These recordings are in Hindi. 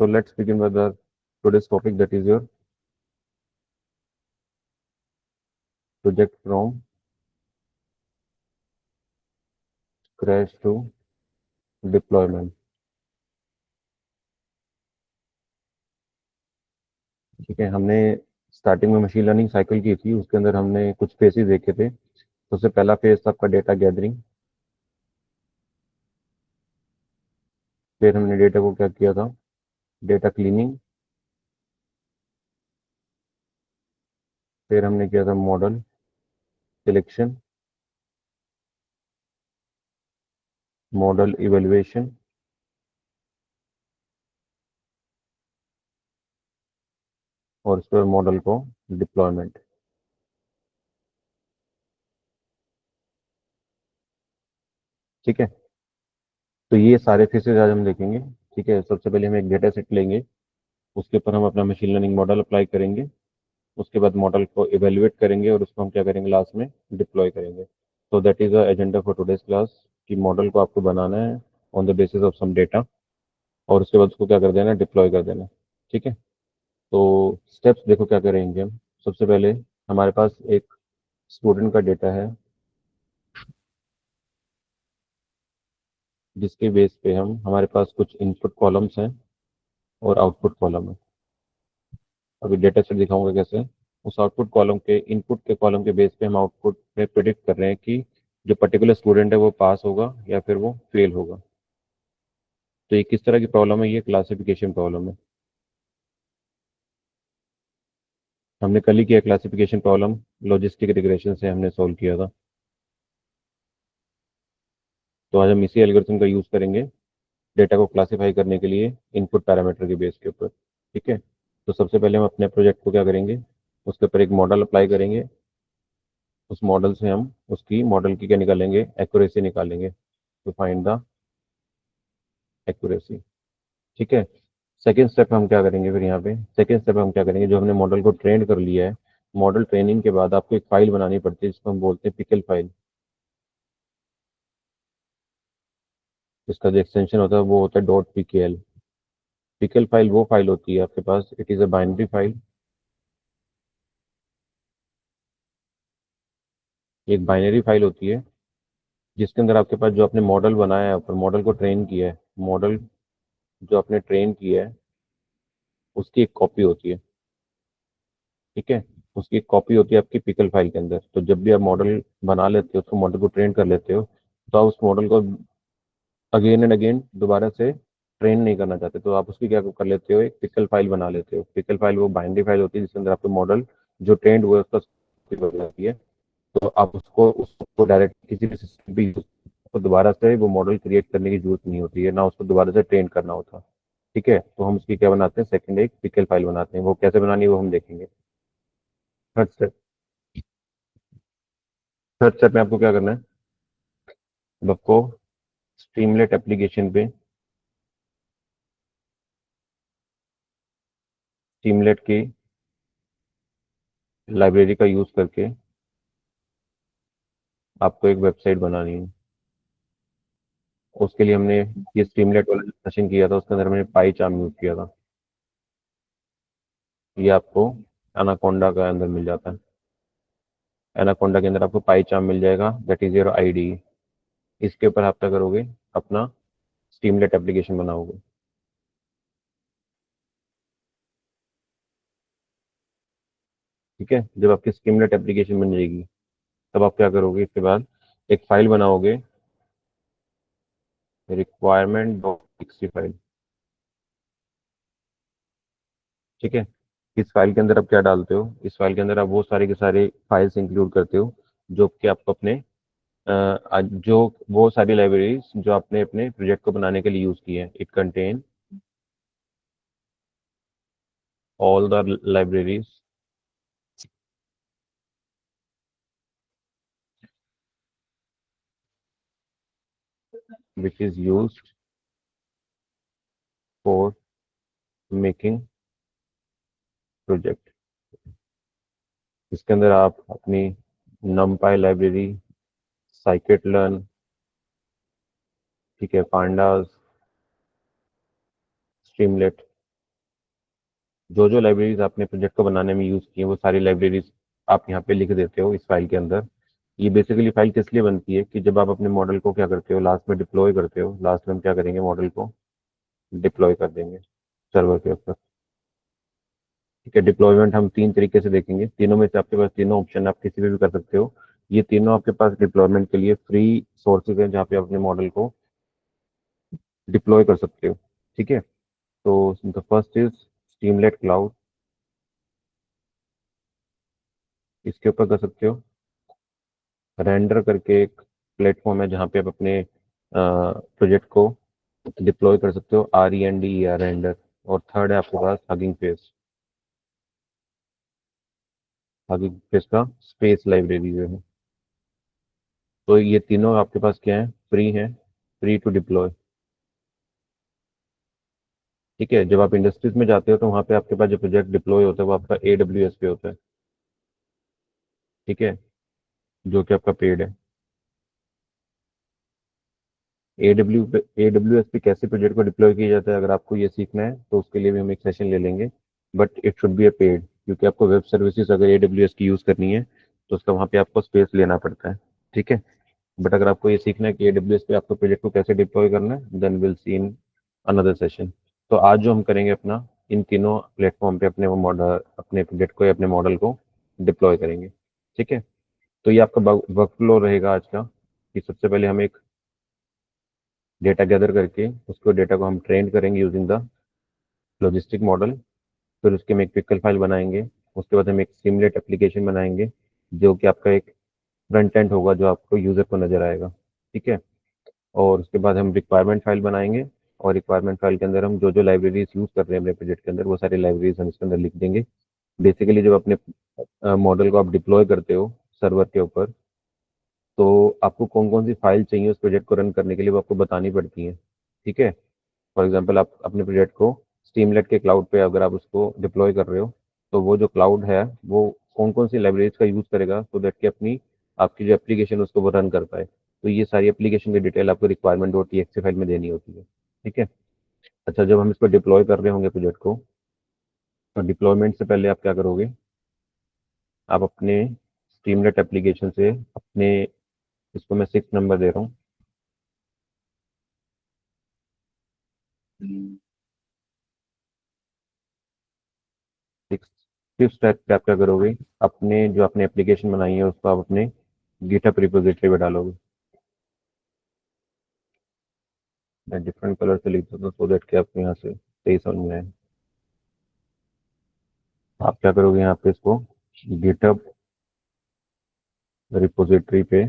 So let's begin with the today's topic, that is your project from crash to deployment. ठीक है, हमने स्टार्टिंग में मशीन लर्निंग साइकिल की थी, उसके अंदर हमने कुछ फेजेस देखे थे। सबसे पहला फेज था आपका डेटा गैदरिंग। फिर हमने डेटा को क्या किया था, डेटा क्लीनिंग। फिर हमने किया था मॉडल सिलेक्शन, मॉडल इवेल्युएशन, और उसके बाद मॉडल को डिप्लॉयमेंट। ठीक है, तो ये सारे फेजेस आज हम देखेंगे। ठीक है, सबसे पहले हम एक डेटा सेट लेंगे, उसके ऊपर हम अपना मशीन लर्निंग मॉडल अप्लाई करेंगे। उसके बाद मॉडल को इवेल्युएट करेंगे और उसको हम क्या करेंगे, लास्ट में डिप्लॉय करेंगे। तो that is the agenda for today's class, कि मॉडल को आपको बनाना है on the basis of some data, और उसके बाद उसको क्या कर देना, डिप्लॉय कर देना। ठीक है, तो स्टेप्स देखो क्या करेंगे हम। सबसे पहले हमारे पास एक स्टूडेंट का डेटा है, जिसके बेस पे हम हमारे पास कुछ इनपुट कॉलम्स हैं और आउटपुट कॉलम है। अभी डेटा सेट दिखाऊंगा कैसे। उस आउटपुट कॉलम के इनपुट के कॉलम के बेस पे हम आउटपुट में प्रिडिक्ट कर रहे हैं कि जो पर्टिकुलर स्टूडेंट है वो पास होगा या फिर वो फेल होगा। तो ये किस तरह की प्रॉब्लम है, ये क्लासिफिकेशन प्रॉब्लम है। हमने कल ही किया क्लासिफिकेशन प्रॉब्लम, लॉजिस्टिक रिग्रेशन से हमने सॉल्व किया था। तो आज हम इसी एल्गोरिथम का यूज करेंगे डेटा को क्लासिफाई करने के लिए इनपुट पैरामीटर के बेस के ऊपर। ठीक है, तो सबसे पहले हम अपने प्रोजेक्ट को क्या करेंगे, उसके ऊपर एक मॉडल अप्लाई करेंगे। उस मॉडल से हम उसकी मॉडल की क्या निकालेंगे, एक्यूरेसी निकालेंगे, टू फाइंड द एक्यूरेसी। ठीक है, सेकेंड स्टेप हम क्या करेंगे, फिर यहाँ पे सेकेंड स्टेप हम क्या करेंगे, जो हमने मॉडल को ट्रेन कर लिया है, मॉडल ट्रेनिंग के बाद आपको एक फाइल बनानी पड़ती है जिसको हम बोलते हैं पिकल फाइल। इसका जो एक्सटेंशन होता है वो होता है डॉट पीकेएल। पिकल फाइल वो फाइल होती है आपके पास, it is a binary file. एक बाइनरी फाइल होती है जिसके अंदर आपके पास जो आपने मॉडल बनाया है, ऊपर मॉडल को ट्रेन किया है, मॉडल जो आपने ट्रेन किया है उसकी एक कॉपी होती है। ठीक है, उसकी एक कॉपी होती है आपकी पिकल फाइल के अंदर। तो जब भी आप मॉडल बना लेते हो, उसको मॉडल को ट्रेन कर लेते हो, तो आप उस मॉडल को अगेन एंड अगेन दोबारा से ट्रेन नहीं करना चाहते, तो आप उसकी क्या कर लेते हो, एक पिकल फाइल बना लेते हो। पिकल फाइल वो बाइनरी फाइल होती है जिसके अंदर आपके मॉडल जो ट्रेंड हुआ है उसका कॉपी हो जाती है। तो आप उसको डायरेक्ट किसी भी सिस्टम पे यूज, तो दोबारा से वो मॉडल क्रिएट करने की जरूरत नहीं होती है, ना उसको दोबारा से ट्रेन करना होता। ठीक है, तो हम उसकी क्या बनाते हैं, सेकंड एक पिकल फाइल बनाते हैं। वो कैसे बनानी है वो हम देखेंगे। थर्ड स्टेप, थर्ड स्टेप में आपको क्या करना है, अब आपको स्ट्रीमलेट एप्लीकेशन पे स्ट्रीमलेट की लाइब्रेरी का यूज करके आपको एक वेबसाइट बनानी है। उसके लिए हमने ये स्ट्रीमलेट वाला जो सेशन किया था उसके अंदर हमने पाई चार्म यूज किया था। ये आपको एनाकोंडा का अंदर मिल जाता है। एनाकोंडा के अंदर आपको पाई चार्म मिल जाएगा, दैट इज योर आईडी। इसके ऊपर आप क्या करोगे, अपना स्ट्रीमलेट एप्लीकेशन बनाओगे। ठीक है, जब आपकी स्ट्रीमलेट एप्लीकेशन बन जाएगी तब आप क्या करोगे, इसके बाद एक फाइल बनाओगे, रिक्वायरमेंट डॉट एक्सटी फाइल। ठीक है, इस फाइल के अंदर आप क्या डालते हो, इस फाइल के अंदर आप वो सारे के सारे फाइल्स इंक्लूड करते हो जो कि आपको अपने जो वो सारी लाइब्रेरीज जो आपने अपने प्रोजेक्ट को बनाने के लिए यूज की है। It contain all the libraries which is used for making project. इसके अंदर आप अपनी numpy लाइब्रेरी, साइकिट लर्न, ठीक है, पांडास, स्ट्रीमलेट, जो जो लाइब्रेरीज आपने प्रोजेक्ट को बनाने में यूज़ की हैं वो सारी लाइब्रेरीज आप यहाँ पे लिख देते हो इस फाइल के अंदर। ये बेसिकली फाइल किस लिए बनती है कि जब आप अपने मॉडल को क्या करते हो, लास्ट में डिप्लॉय करते हो, लास्ट में हम क्या करेंगे, मॉडल को डिप्लॉय कर देंगे सर्वर के ऊपर। ठीक है, डिप्लॉयमेंट हम तीन तरीके से देखेंगे, तीनों में से आपके पास तीनों ऑप्शन आप किसी भी कर सकते हो। ये तीनों आपके पास डिप्लॉयमेंट के लिए फ्री सोर्सेज हैं जहाँ पे आप अपने मॉडल को डिप्लॉय कर सकते हो। ठीक है, तो the first is Streamlit cloud, इसके ऊपर कर सकते हो। रेंडर करके एक प्लेटफॉर्म है जहाँ पे आप अपने प्रोजेक्ट को डिप्लॉय कर सकते हो, REND या रेंडर। और थर्ड है आपके पास हगिंग फेस, हगिंग फेस का स्पेस लाइब्रेरी जो है। तो ये तीनों आपके पास क्या है, फ्री है, फ्री टू डिप्लॉय। ठीक है, जब आप इंडस्ट्रीज में जाते हो तो वहाँ पे आपके पास जो प्रोजेक्ट डिप्लॉय होता है वो आपका AWS पे होता है। ठीक है, जो कि आपका पेड है। AWS पे कैसे प्रोजेक्ट को डिप्लॉय किया जाता है, अगर आपको ये सीखना है तो उसके लिए भी हम एक सेशन ले लेंगे। But it should be A paid, क्योंकि आपको वेब सर्विसेज अगर AWS की यूज़ करनी है तो उसका वहाँ पे आपको स्पेस लेना पड़ता है। ठीक है, बट अगर आपको ये सीखना है कि AWS पे आपको प्रोजेक्ट को कैसे डिप्लॉय करना है, then will see in another session. तो आज जो हम करेंगे अपना, इन तीनों प्लेटफॉर्म पे अपने वो मॉडल, अपने प्रोजेक्ट को या अपने मॉडल को डिप्लॉय करेंगे। ठीक है, तो ये आपका वर्क फ्लो रहेगा आज का, कि सबसे पहले हम एक डेटा गैदर करके उसको डेटा को हम ट्रेन करेंगे यूजिंग द लॉजिस्टिक मॉडल। फिर उसके हम एक पिकल फाइल बनाएंगे। उसके बाद हम एक सिमुलेट एप्लीकेशन बनाएंगे जो कि आपका एक फ्रंट एंड होगा जो आपको यूज़र को नजर आएगा। ठीक है, और उसके बाद हम रिक्वायरमेंट फाइल बनाएंगे, और रिक्वायरमेंट फाइल के अंदर हम जो जो लाइब्रेरीज यूज़ कर रहे हैं अपने प्रोजेक्ट के अंदर वो सारी लाइब्रेरीज हम इसके अंदर लिख देंगे। बेसिकली जब अपने मॉडल को आप डिप्लॉय करते हो सर्वर के ऊपर, तो आपको कौन कौन सी फाइल चाहिए उस प्रोजेक्ट को रन करने के लिए वो आपको बतानी पड़ती है। ठीक है, फॉर एग्जाम्पल आप अपने प्रोजेक्ट को स्टीमलेट के क्लाउड पे अगर आप उसको डिप्लॉय कर रहे हो, तो वो जो क्लाउड है वो कौन कौन सी लाइब्रेरीज का यूज़ करेगा सो दैट कि अपनी आपकी जो एप्लीकेशन उसको वो रन कर पाए। तो ये सारी एप्लीकेशन की डिटेल आपको रिक्वायरमेंट डॉट txt फाइल में देनी होती है। ठीक है, अच्छा, जब हम इसको डिप्लॉय कर रहे होंगे प्रोजेक्ट को, तो डिप्लॉयमेंट से पहले आप क्या करोगे, आप अपने स्ट्रीमलेट एप्लीकेशन से अपने, इसको मैं 6 नंबर दे रहा हूँ, सिक्स, फिफ्थ स्टेप पे आप क्या करोगे, अपने जो आपने एप्लीकेशन बनाई है उसको आप अपने गिटहब रिपोजिटरी में डालोगे। मैं डिफरेंट कलर से लिख देता हूँ सो दैट कि आपको यहाँ से सही समझ में आए। आप क्या करोगे, यहाँ पे इसको गिटहब रिपोजिटरी पे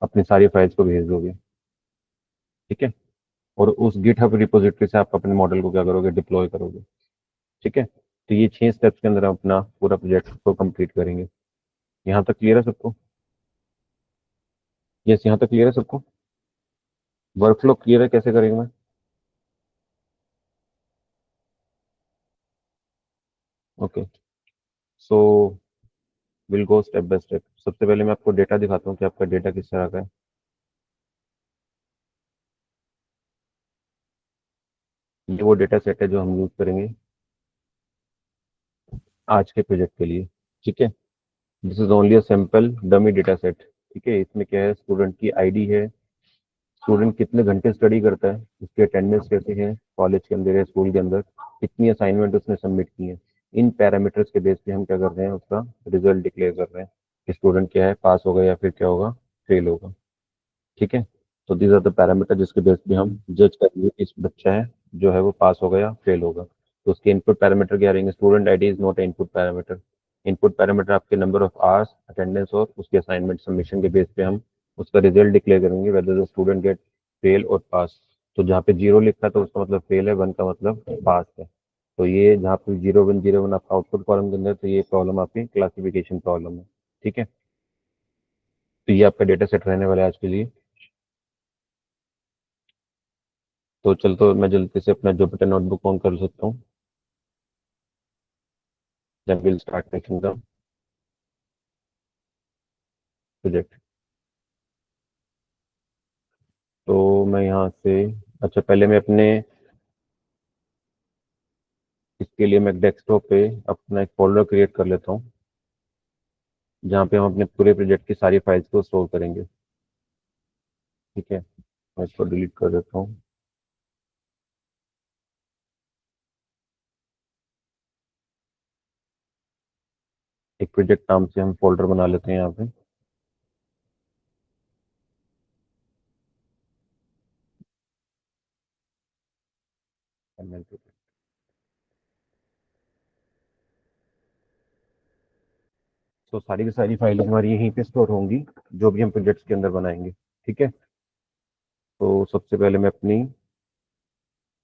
अपनी सारी फाइल्स को भेज दोगे। ठीक है, और उस गिटहब रिपोजिटरी से आप अपने मॉडल को क्या करोगे, डिप्लॉय करोगे। ठीक है, तो ये 6 स्टेप्स के अंदर हम अपना पूरा प्रोजेक्ट को कंप्लीट करेंगे। यहाँ तक क्लियर है सबको? यस, यहाँ तक क्लियर है सबको? वर्क फ्लो क्लियर है कैसे करेंगे मैं? Okay, so will go step by step. सबसे पहले मैं आपको डेटा दिखाता हूँ कि आपका डेटा किस तरह का है। ये वो डेटा सेट है जो हम यूज करेंगे आज के प्रोजेक्ट के लिए। ठीक है, this is only a simple dummy data set. ठीक है, इसमें क्या है, स्टूडेंट की आईडी है, स्टूडेंट कितने घंटे स्टडी करता है, उसकी अटेंडेंस कैसे है कॉलेज के अंदर या स्कूल के अंदर, कितनी असाइनमेंट उसने सबमिट की है। इन पैरामीटर्स के बेस पे हम क्या कर रहे हैं, उसका रिजल्ट डिक्लेयर कर रहे हैं कि स्टूडेंट क्या है, पास होगा या फिर क्या होगा, फेल होगा। ठीक है, तो दीज आर द पैरामीटर जिसके बेस पे हम जज करेंगे कि इस बच्चा है जो है वो पास होगा या फेल होगा। तो उसके इनपुट पैरामीटर क्या रहेंगे, student ID is not input parameter. Input parameter आपके नंबर ऑफ आवर्स, अटेंडेंस और उसके असाइनमेंट सबमिशन के बेस पे हम उसका रिजल्ट डिक्लेयर करेंगे whether the student get fail और पास। तो जहाँ पे 0 लिखा है तो उसका मतलब फेल है, 1 का मतलब पास है। तो ये जहाँ पे 0 1 0 1 आपका आउटपुट कॉलम के अंदर, तो ये प्रॉब्लम आपकी क्लासिफिकेशन प्रॉब्लम है। ठीक है, तो ये आपका डेटा सेट रहने वाला है आज के लिए। तो चल, तो मैं जल्दी से अपना जुपिटर नोटबुक ऑन कर सकता हूँ, then will start making the project. तो मैं यहाँ से, अच्छा पहले मैं अपने उसके लिए मैं डेस्कटॉप पे अपना एक फोल्डर क्रिएट कर लेता हूँ, जहाँ पे हम अपने पूरे प्रोजेक्ट की सारी फाइल्स को स्टोर करेंगे। ठीक है, मैं इसको डिलीट कर देता हूँ। एक प्रोजेक्ट नाम से हम फोल्डर बना लेते हैं यहाँ पे। ML project। तो सारी की सारी फाइलें हमारी यहीं पे स्टोर होंगी, जो भी हम प्रोजेक्ट्स के अंदर बनाएंगे। ठीक है, तो सबसे पहले मैं अपनी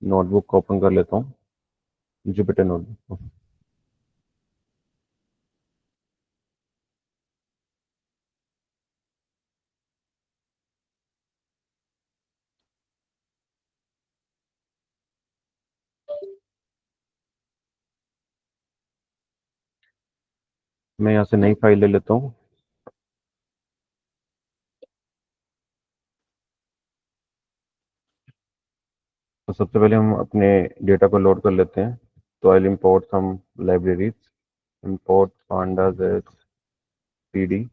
नोटबुक को ओपन कर लेता हूँ, जुपिटर नोटबुक को। मैं यहाँ से नई फाइल ले लेता हूँ। तो सबसे पहले हम अपने डेटा को लोड कर लेते हैं। तो I import some libraries, import pandas as pd।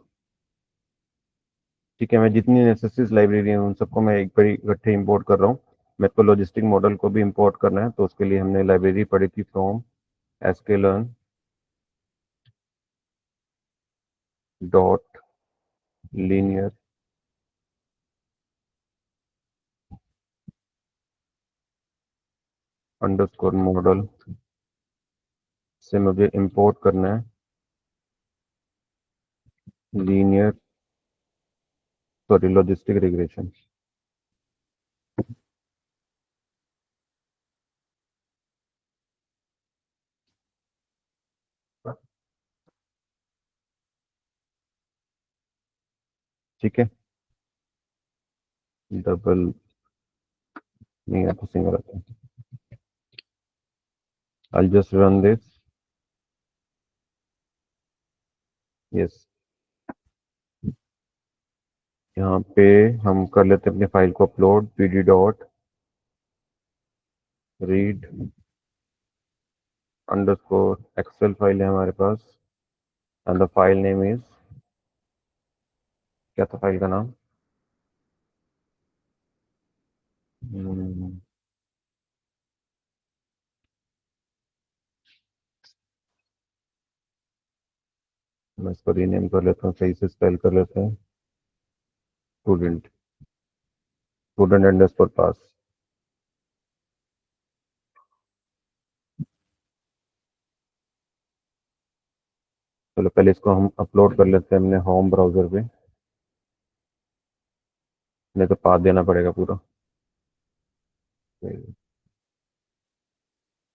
ठीक है, मैं जितनी नेसेसरीज लाइब्रेरी हैं उन सबको मैं एक बार इकट्ठे इंपोर्ट कर रहा हूँ। मेरे को लॉजिस्टिक मॉडल को भी इंपोर्ट करना है, तो उसके लिए हमने लाइब्रेरी पढ़ी थी from sklearn dot linear underscore model से मुझे इंपोर्ट करना है लीनियर, सॉरी, लॉजिस्टिक रिग्रेशन। ठीक है, डबल नहीं है तो सिंगल आता है। I'll just run this। Yes, यहाँ पे हम कर लेते हैं अपनी फाइल को upload, pd dot read underscore excel file है हमारे पास, and the file name is, क्या था फाइल का नाम? हम्म, मैं इसको रीनेम कर लेता हूँ, सही से स्पेल कर लेते हैं, स्टूडेंट, स्टूडेंट अंडरस्कोर पास। चलो पहले इसको हम अपलोड कर लेते हैं अपने होम ब्राउजर पे, नहीं तो पाथ देना पड़ेगा पूरा।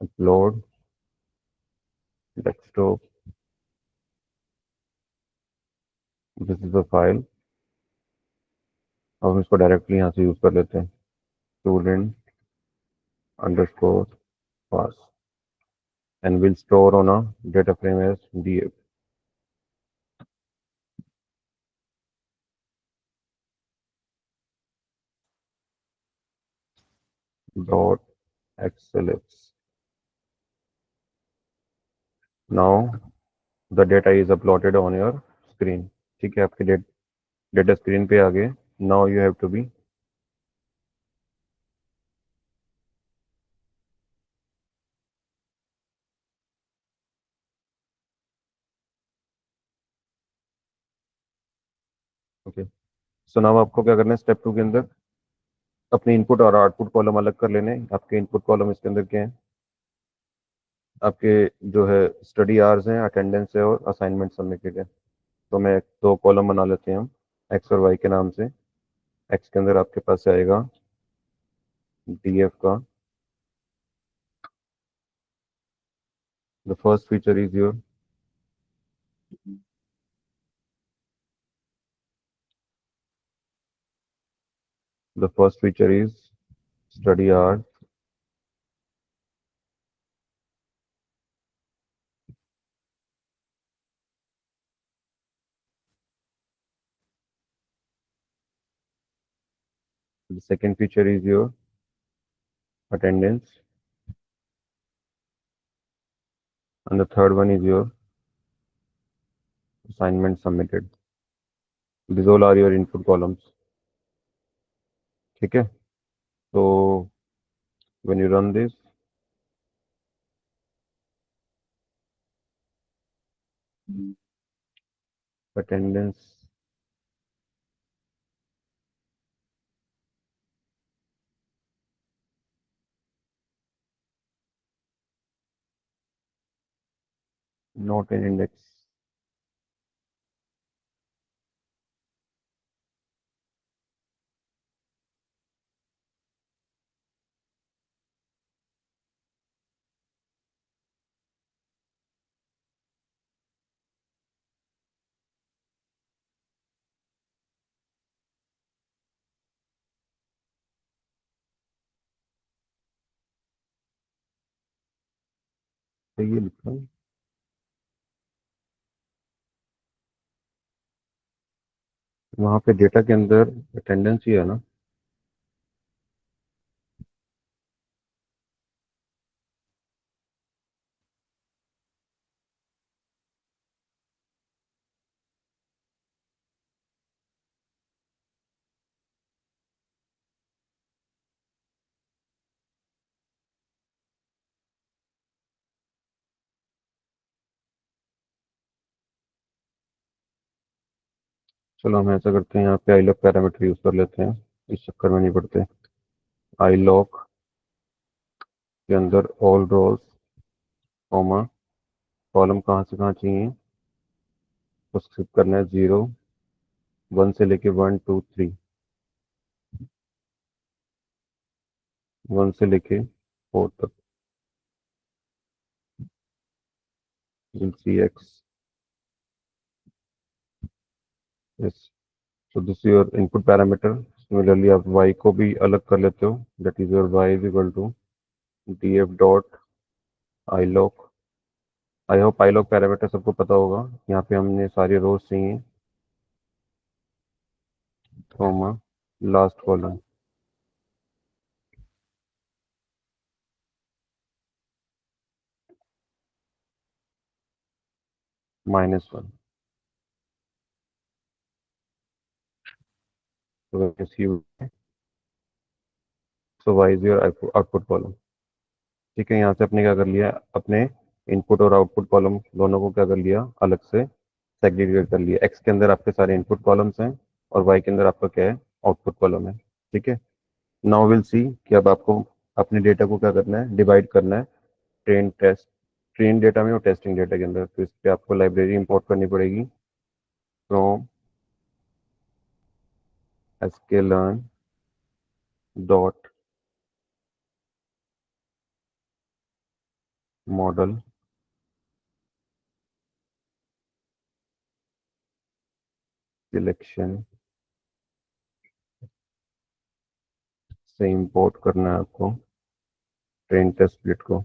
Upload desktop, this is the file. अब हम इसको डायरेक्टली यहाँ से यूज कर लेते हैं, student underscore pass, and will store on a data frame as df dot xlx। now the data is uploaded on your screen। ठीक है, आपके डेटा स्क्रीन पे आ गए। now you have to be, okay. So now आपको क्या करना है, स्टेप 2 के अंदर अपने इनपुट और आउटपुट कॉलम अलग कर लेने हैं। आपके इनपुट कॉलम इसके अंदर क्या है, आपके जो है स्टडी आवर्स हैं, अटेंडेंस है और असाइनमेंट सबमिटेड है। तो मैं दो कॉलम बना लेते हैं हम, एक्स और वाई के नाम से। एक्स के अंदर आपके पास आएगा डीएफ का, the first feature is your, the first feature is study hours. The second feature is your attendance, and the third one is your assignment submitted. These all are your input columns. ठीक है, तो when you run this, attendance not in index. तो ये लिखा है, वहाँ पे डेटा के अंदर अटेंडेंस ही है ना। चलो हम ऐसा करते हैं, यहाँ पे आई लॉक पैरामीटर यूज कर लेते हैं, इस चक्कर में नहीं पड़ते। आई लॉक के अंदर ऑल रोज कॉमा कॉलम कहाँ से कहाँ चाहिए, उसको स्किप करना है 0 1 से लेके 1 2 3, 1 से लेके 4 तक। सी एक्स यस, तो this your input parameter. Similarly आप y को भी अलग कर लेते हो, that is your y is equal to D F dot iloc. I hope iloc parameter सबको पता होगा। यहाँ पे हमने सारे रोज चाहिए, comma last column -1। So y is your output column. ठीक है, यहाँ से अपने क्या कर लिया, अपने इनपुट और आउटपुट कॉलम दोनों को क्या कर लिया, अलग से सेग्रीगेट कर लिया। एक्स के अंदर आपके सारे इनपुट कॉलम्स हैं और वाई के अंदर आपका क्या है, आउटपुट कॉलम है। ठीक है, नाउ विल सी कि अब आपको अपने डेटा को क्या करना है, डिवाइड करना है ट्रेन टेस्ट, ट्रेन डेटा में और टेस्टिंग डेटा के अंदर। तो इस पर आपको लाइब्रेरी इंपोर्ट करनी पड़ेगी from sklearn dot model selection से इंपोर्ट करना है आपको ट्रेन टेस्ट स्प्लिट को।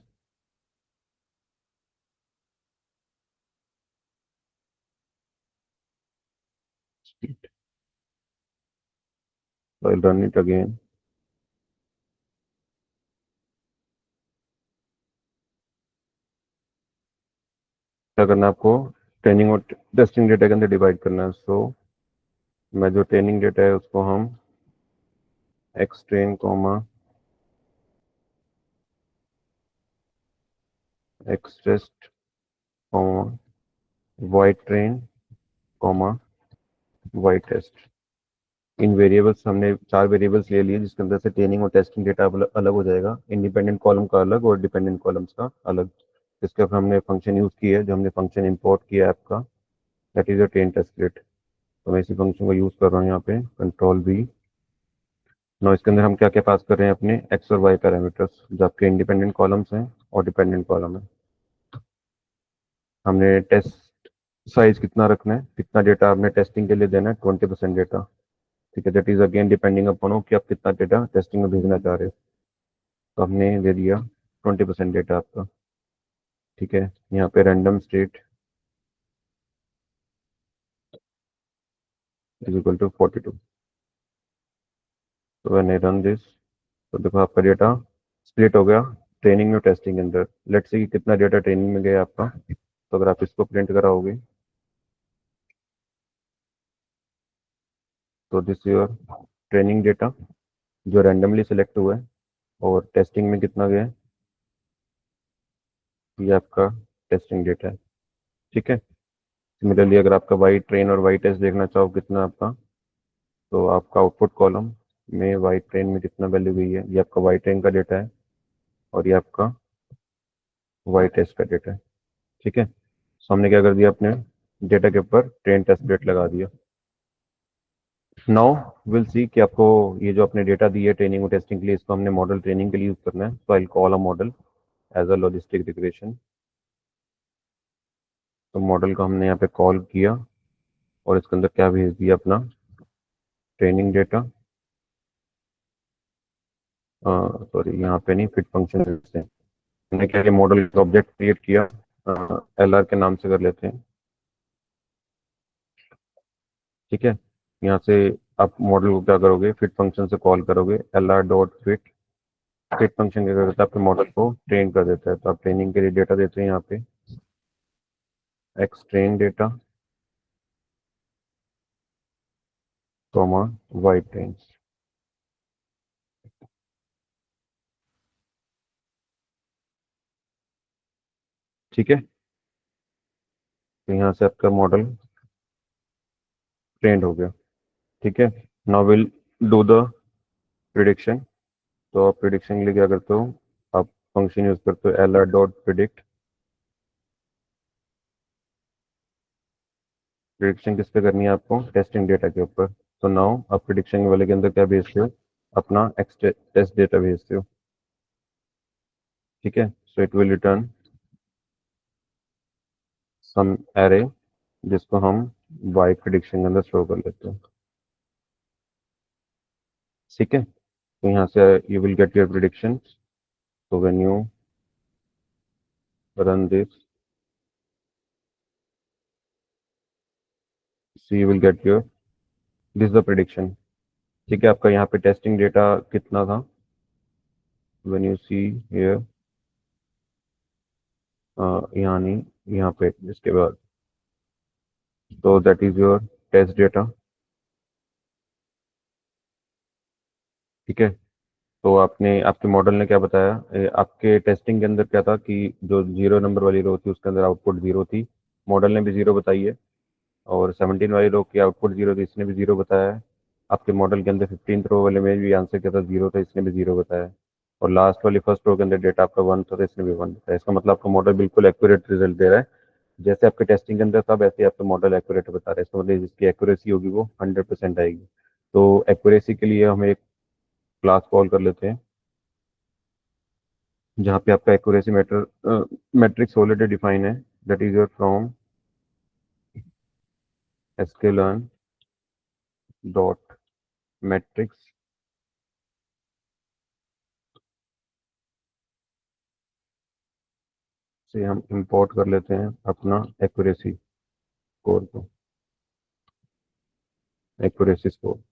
I'll run it again। क्या करना है आपको, ट्रेनिंग और टेस्टिंग डेटा के अंदर डिवाइड करना है। सो मैं जो ट्रेनिंग डेटा है उसको हम X train comma X test comma Y train comma Y test. इन वेरिएबल्स हमने 4 वेरिएबल्स ले लिए, जिसके अंदर से ट्रेनिंग और टेस्टिंग डेटा अलग हो जाएगा, इंडिपेंडेंट कॉलम का अलग और डिपेंडेंट कॉलम्स का अलग। इसके ऊपर हमने फंक्शन यूज किया है, जो हमने फंक्शन इंपोर्ट किया है आपका, that is a train test split. तो मैं इसी फंक्शन को यूज कर रहा हूँ यहाँ पे, कंट्रोल वी। नो, इसके अंदर हम क्या क्या पास कर रहे हैं, अपने एक्स और वाई पैरामीटर्स, जो आपके इंडिपेंडेंट कॉलम्स हैं और डिपेंडेंट कॉलम है। हमने टेस्ट साइज कितना रखना है, कितना डेटा आपने टेस्टिंग के लिए देना है, 20% डेटा। ठीक है, that is again depending upon हो कि आप कितना डेटा टेस्टिंग में भेजना चाह रहे हो। तो हमने दे दिया 20% डेटा आपका। ठीक है, यहाँ पे random state is equal to 42। तो व्हेन आई रन दिस, तो देखो आपका डेटा स्प्लिट हो गया ट्रेनिंग में टेस्टिंग के अंदर लेट्स से कि कितना डेटा ट्रेनिंग में गया आपका। तो अगर आप इसको प्रिंट कराओगे तो दिस योर ट्रेनिंग डेटा जो रैंडमली सिलेक्ट हुआ है, और टेस्टिंग में कितना गया है, ये आपका टेस्टिंग डेटा है। ठीक है। सिमिलरली अगर आपका वाई ट्रेन और वाई टेस्ट देखना चाहो कितना आपका, तो आपका आउटपुट कॉलम में वाई ट्रेन में कितना वैल्यू गई है, ये आपका वाई ट्रेन का डेटा है, और ये आपका वाई टेस्ट का डेटा है। ठीक है। तो हमने क्या कर दिया, अपने डेटा के ऊपर ट्रेन टेस्ट डेट लगा दिया। नाउ विल सी कि आपको ये जो अपने डेटा दी है ट्रेनिंग और टेस्टिंग के लिए, इसको हमने मॉडल ट्रेनिंग के लिए यूज करना है। तो I call a model as a logistic regression. तो मॉडल को हमने यहाँ पे कॉल किया, और इसके अंदर क्या भेज दिया, अपना ट्रेनिंग डेटा, सॉरी यहाँ पे नहीं, फिट फंक्शन से हमने क्या किया, मॉडल का ऑब्जेक्ट क्रिएट किया, एल आर के नाम से कर लेते हैं। ठीक है। यहाँ से आप मॉडल को क्या करोगे, फिट फंक्शन से कॉल करोगे, L R dot fit. Fit function क्या करता है, आपके मॉडल को ट्रेन कर देता है। तो आप ट्रेनिंग के लिए डेटा देते हैं यहाँ पे, X train data comma Y train. ठीक है। तो यहाँ से आपका मॉडल ट्रेंड हो गया। ठीक है। Now will do the prediction. तो आप प्रिडिक्शन के लिए क्या करते हो, आप फंक्शन यूज करते हो L R dot predict. Prediction किस पे करनी है आपको, टेस्टिंग डेटा के ऊपर। तो नाउ आप प्रिडिक्शन वाले के अंदर क्या भेजते हो, अपना एक्स टेस्ट डेटा भेजते हो। ठीक है। So it will return some array, जिसको हम वाई प्रिडिक्शन के अंदर शो कर लेते हैं। ठीक है। तो यहाँ से you will get your prediction. तो when you run this, so you will get your this is the prediction। ठीक है। आपका यहाँ पे टेस्टिंग डेटा कितना था, when you see here, यहाँ नहीं, यहाँ पे इसके बाद, तो that is your test data. ठीक है। तो आपने, आपके मॉडल ने क्या बताया, आपके टेस्टिंग के अंदर क्या था कि जो 0 नंबर वाली रो थी उसके अंदर आउटपुट 0 थी, मॉडल ने भी 0 बताई है। और 17 वाली रो की आउटपुट 0 थी, इसने भी 0 बताया है। आपके मॉडल के अंदर 15th रो वाले में भी आंसर क्या था, 0 था, इसने भी 0 बताया है। और लास्ट वाली फर्स्ट रो के अंदर डेटा आपका 1 था, तो इसने भी 1 बताया। इसका मतलब आपका मॉडल बिल्कुल एक्यूरेट रिजल्ट दे रहा है। जैसे आपके टेस्टिंग के अंदर था वैसे ही आपका मॉडल एक्यूरेट बता रहा है। इसका मतलब जिसकी एक्यूरेसी होगी वो 100% आएगी। तो एक्यूरेसी के लिए हम एक क्लास कॉल कर लेते हैं, जहाँ पे आपका एक्यूरेसी मैट्रिक्स ऑलरेडी डिफाइन है, that is your from sklearn dot matrix से हम इंपोर्ट कर लेते हैं अपना एक्यूरेसी स्कोर को, एक्यूरेसी स्कोर।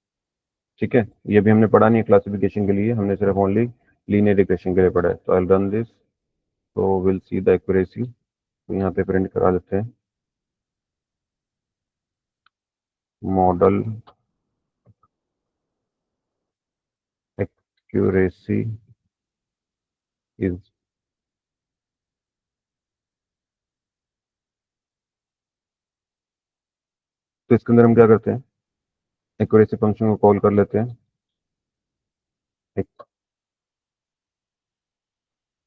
ठीक है। ये भी हमने पढ़ा नहीं है क्लासिफिकेशन के लिए, हमने सिर्फ ओनली लीनियर रिग्रेशन के लिए पढ़ा है। तो आई रन दिस, तो विल सी द एक्यूरेसी। तो यहाँ पे प्रिंट करा देते हैं, मॉडल एक्यूरेसी इज। तो इसके अंदर हम क्या करते हैं, एक्यूरेसी फंक्शन को कॉल कर लेते हैं,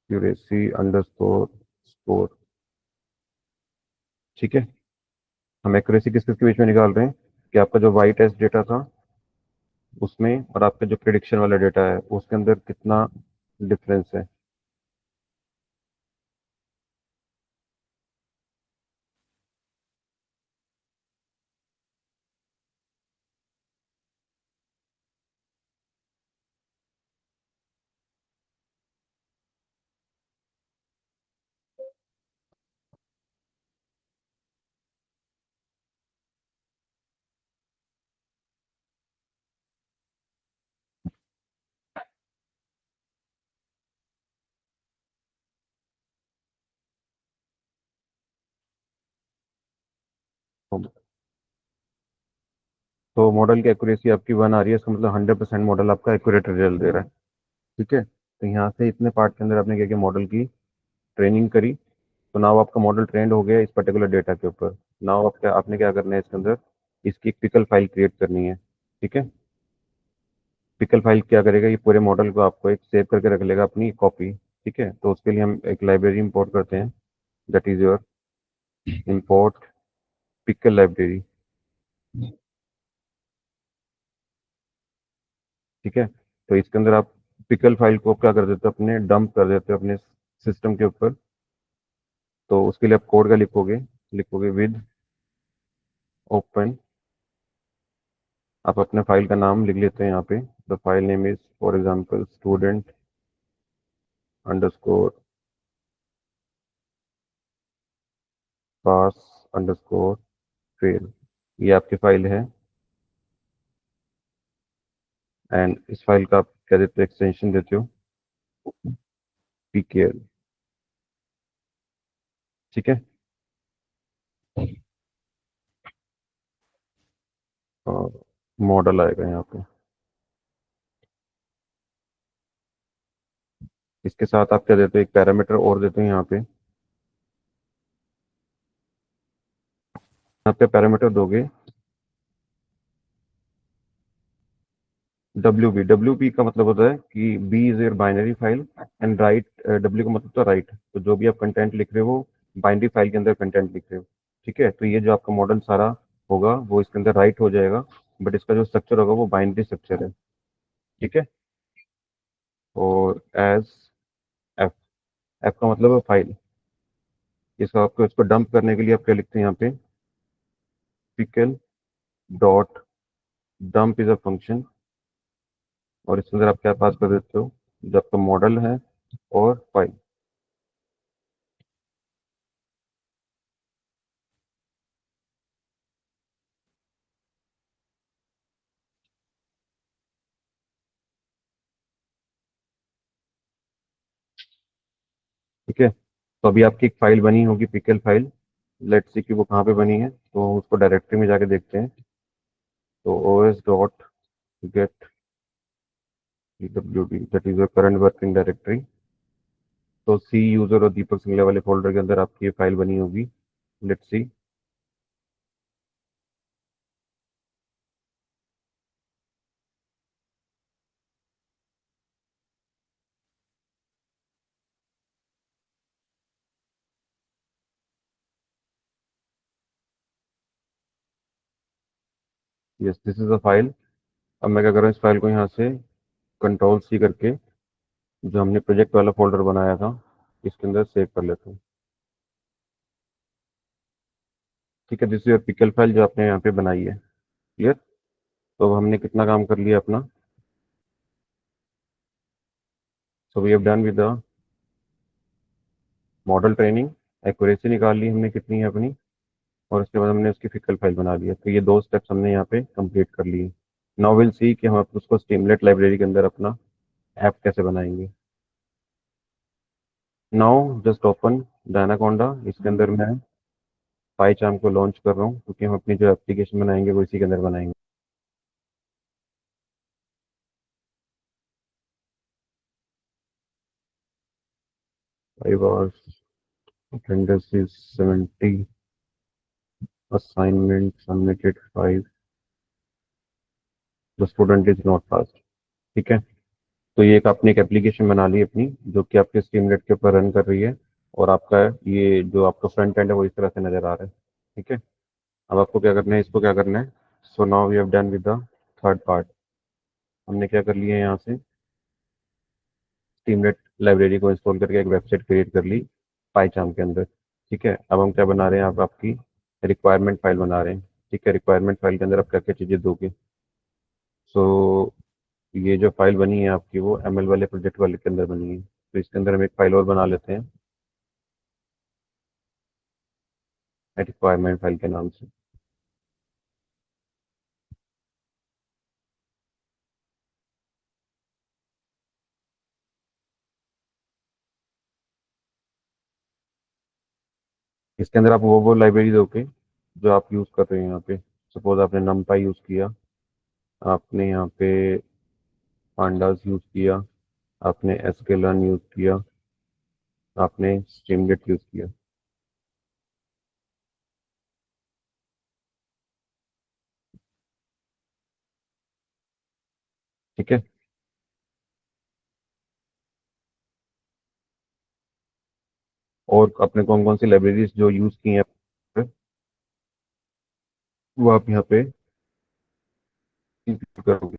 एक्यूरेसी अंडरस्कोर स्कोर। ठीक है। हम एक्यूरेसी किस किस के बीच में निकाल रहे हैं, कि आपका जो वाई टेस्ट डेटा था उसमें और आपका जो प्रिडिक्शन वाला डेटा है उसके अंदर कितना डिफरेंस है। तो मॉडल की एक्यूरेसी आपकी 1 आ रही है, इसका मतलब 100% मॉडल आपका एक्यूरेट रिजल्ट दे रहा है। ठीक है, तो यहाँ से इतने पार्ट के अंदर आपने क्या किया, मॉडल की ट्रेनिंग करी। तो नाउ आपका मॉडल ट्रेंड हो गया इस पर्टिकुलर डेटा के ऊपर। नाउ आपने क्या करना है, इसके अंदर इसकी एक पिकल फाइल क्रिएट करनी है। ठीक है, पिकल फाइल क्या करेगा, ये पूरे मॉडल को आपको एक सेव करके रख लेगा अपनी कॉपी। ठीक है, तो उसके लिए हम एक लाइब्रेरी इंपोर्ट करते हैं, that is your import pickle library. ठीक है, तो इसके अंदर आप पिकल फाइल को क्या कर देते हो, अपने डंप कर देते हो अपने सिस्टम के ऊपर। तो उसके लिए आप कोड का लिखोगे, लिखोगे विद ओपन। आप अपने फाइल का नाम लिख लेते हैं यहाँ पे। The file name is for example student underscore pass underscore fail. ये आपकी फाइल है, एंड इस फाइल का आप क्या देते हो, एक्सटेंशन देते हो पीकेएल। ठीक है, और मॉडल आएगा यहाँ पे। इसके साथ आप क्या देते हो, एक पैरामीटर और देते हो यहाँ पे। आप क्या पैरामीटर दोगे, डब्ल्यू बी का मतलब होता है कि B is your binary file, and write, W का मतलब तो राइट। तो जो भी आप कंटेंट लिख रहे हो, बाइनरी फाइल के अंदर कंटेंट लिख रहे हो। ठीक है, तो ये जो आपका मॉडल सारा होगा वो इसके अंदर राइट हो जाएगा, बट इसका जो स्ट्रक्चर होगा वो बाइनरी स्ट्रक्चर है। ठीक है, और एज एफ, एफ का मतलब है फाइल। इसका आपको इसको डंप करने के लिए आप क्या लिखते हैं यहाँ पे, pickle dot dump is a function, और इसके अंदर आप क्या पास कर देते हो, जो आपका मॉडल है और फाइल। ठीक है, तो अभी आपकी एक फाइल बनी होगी पिकल फाइल। लेट्स सी कि वो कहाँ पे बनी है, तो उसको डायरेक्टरी में जाके देखते हैं। तो os dot gate pwd, that is your current working directory. तो सी यूजर और दीपक सिंगला वाले फोल्डर के अंदर आपकी ये फाइल बनी होगी। Let's see. Yes, this is a file. अब मैं क्या कर रहा हूँ, इस फाइल को यहाँ से कंट्रोल सी करके जो हमने प्रोजेक्ट वाला फोल्डर बनाया था इसके अंदर सेव कर लेते हैं। ठीक है, this is your pickle file जो आपने यहाँ पे बनाई है। क्लियर। तो अब हमने कितना काम कर लिया अपना। So we have done with the model training, accuracy निकाल ली हमने कितनी है अपनी, और उसके बाद हमने उसकी फिकल फाइल बना ली है। तो ये दो स्टेप्स हमने यहाँ पे कंप्लीट कर लिए। नाउ विल सी कि हम उसको स्टीमलेट लाइब्रेरी के अंदर अपना ऐप कैसे बनाएंगे। Now just open the anaconda. इसके अंदर मैं पाईचार्म को लॉन्च कर रहा हूँ, क्योंकि हम अपनी जो एप्लीकेशन बनाएंगे वो इसी के अंदर बनाएंगे। Five hours, attendance is 70, assignment submitted 5, the student is not pass. ठीक है, तो ये एक आपने एक एप्लीकेशन बना ली अपनी, जो कि आपके स्ट्रीमलेट के ऊपर रन कर रही है, और आपका ये जो आपका फ्रंट एंड है वो इस तरह से नजर आ रहा है। ठीक है, अब आपको क्या करना है, इसको क्या करना है। So now we have done with the third part. हमने क्या कर लिया है, यहाँ से स्ट्रीमलेट लाइब्रेरी को इंस्टॉल करके एक वेबसाइट क्रिएट कर ली पाईचार्म के अंदर। ठीक है, अब हम क्या बना रहे हैं, आप आपकी रिक्वायरमेंट फाइल बना रहे हैं। ठीक है, रिक्वायरमेंट फाइल के अंदर आप क्या क्या चीज़ें दोगे। सो ये जो फाइल बनी है आपकी वो एमएल वाले प्रोजेक्ट वाले के अंदर बनी है, तो इसके अंदर हम एक फाइल और बना लेते हैं रिक्वायरमेंट फाइल के नाम से। इसके अंदर आप वो लाइब्रेरी दोगे जो आप यूज़ कर रहे हैं यहाँ पे, सपोज आपने नमपाई यूज़ किया, आपने यहाँ पे पांडास यूज़ किया, आपने एसकेलन यूज़ किया, आपने स्ट्रीमलेट यूज़ किया। ठीक है। और आपने कौन कौन सी लाइब्रेरीज जो यूज़ की हैं वो आप यहाँ पे इंक्लूड करोगे।